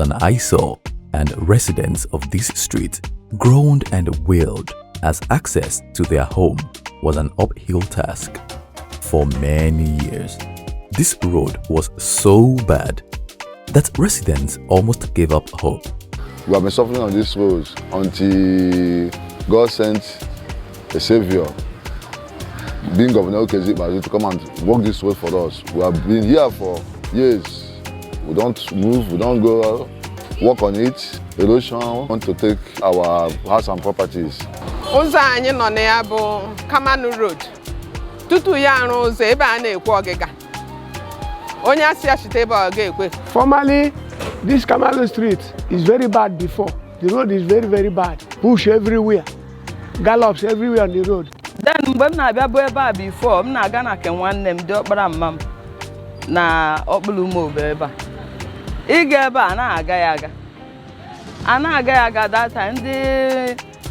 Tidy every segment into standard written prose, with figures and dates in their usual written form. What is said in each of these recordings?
an eyesore, and residents of this street groaned and wailed as access to their home was an uphill task. For many years, this road was so bad that residents almost gave up hope. We have been suffering on these roads until God sent a savior, being Governor Okezie Ikpeazu, to come and walk this way for us. We have been here for years. We don't move, we don't go work on it. Erosion want to take our house and properties. Ụzọ anyị nọ na ya bụ Kamalu Road. Tutu ya arụ ụzọ ebe a na-ekwe ọgịga. Onye asị achite ebe ọ ga-ekwe. Formerly, this Kamalu Street is very bad before. The road is very, very bad. Push everywhere. Gallops everywhere on the road. Then mgbe m na-abịa bụ ebe a before, m na-aga na nke nwanne m dị ọkpara mma m na Okpulumobe ebe a. Ịga ebe a na-aga ya aga. A na-aga ya aga data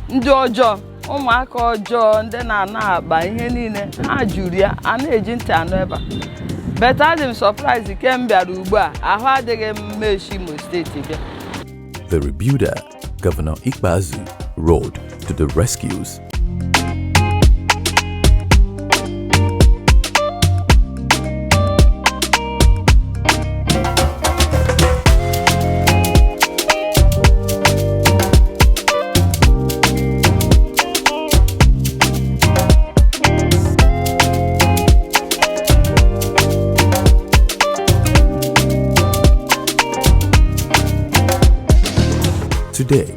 ndị ọjọọ, ụmụaka ọjọọ, ndị na-akpa ihe niile, ha juru ya, a na-eji ntị anụ ebe a. But I'm surprised kemgbe bịara ugbu a, ahụ adịghị mma echi Imo steeti bịa. The Rebuilder, Governor Ikpeazu, rode to the rescues. Today,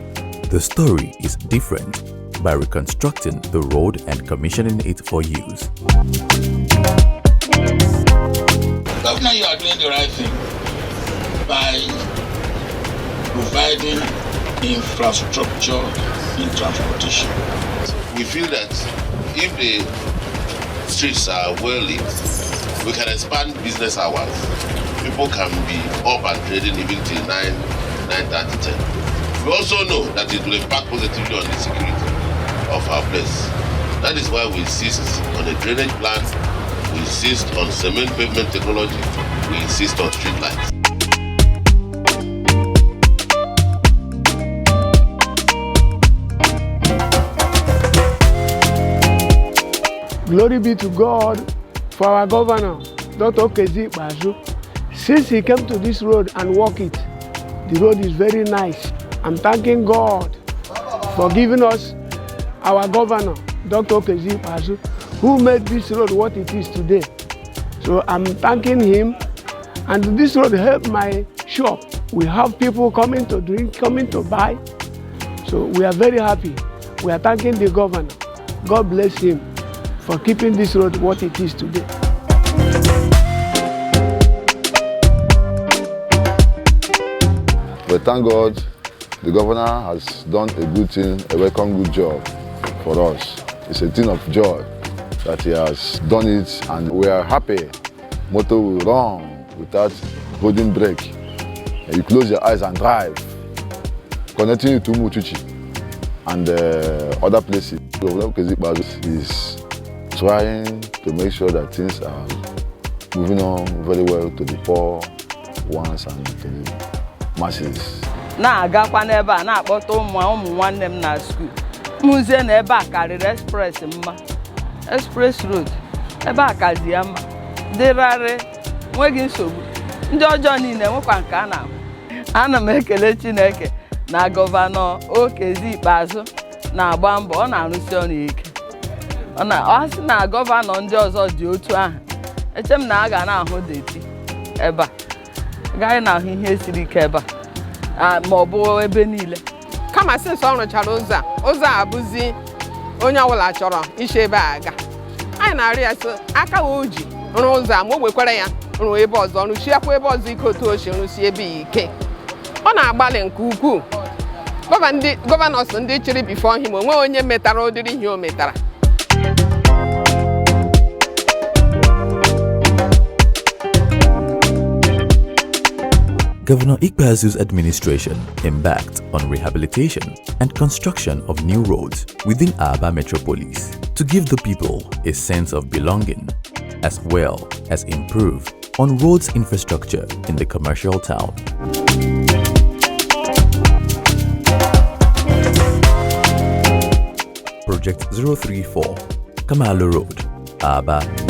the story is different by reconstructing the road and commissioning it for use. Governor, you are doing the right thing by providing infrastructure in transportation. We feel that if the streets are well lit, we can expand business hours. People can be up and trading even till 9:30, 10. We also know that it will impact positively on the security of our place. That is why we insist on a drainage plan, we insist on cement pavement technology, we insist on street lights. Glory be to God for our governor, Dr. Okezie Ikpeazu. Since he came to this road and walked it, the road is very nice. I'm thanking God for giving us our governor, Dr. Okezie Ikpeazu, who made this road what it is today. So I'm thanking him, and this road helped my shop. We have people coming to drink, coming to buy. So we are very happy. We are thanking the governor. God bless him for keeping this road what it is today. But thank God, the governor has done a good thing, a welcome good job for us. It's a thing of joy that he has done it, and we are happy. Motor will run without holding brake. And you close your eyes and drive, connecting you to Mutuchi and other places. Governor Okezie Ikpeazu is trying to make sure that things are moving on very well to the poor ones and to the masses. Na-agakwa n'ebe a na-akpọta ụmụ nwanne m na school. Mụzie na ebe a karịrị express mma. Express road. Ebe a kazi ya mma. Dị rarị, nweghị nsogbu. Ndị ọjọọ niile nwekwa nke a na-ahụ. Ana m ekele Chineke na Gọvanọ Okezie Ikpeazu na-agba mbọ, ọ na-arụsi ọrụ ike. Ọ sị na gọvanọ ndị ọzọ dị otu ahụ. Eche m na a ga na-ahụ deti ebe a. Gaghị na-ahụ ihe siri ike ebe a. Ma ọ bụ ebe niile. Kama since ọ rụchara ụzọ a abụzi onye ọbụla chọrọ ishi ebe a aga. Anyị na-arị ya so aka o ji rụọ ụzọ a ma o wekwara ya rụọ ebe ọzọ, rụchiakwa ebe ọzọ ike otu o si rụsi ebe ya ike. Ọ na-agbalị nke ukwuu. Gọvanọs ndị chịrị before him onwe onye metara ụdịrị ihe o metara. Governor Ikpeazu's administration embarked on rehabilitation and construction of new roads within Aba metropolis to give the people a sense of belonging, as well as improve on roads infrastructure in the commercial town. Project 034, Kamalu Road, Aba.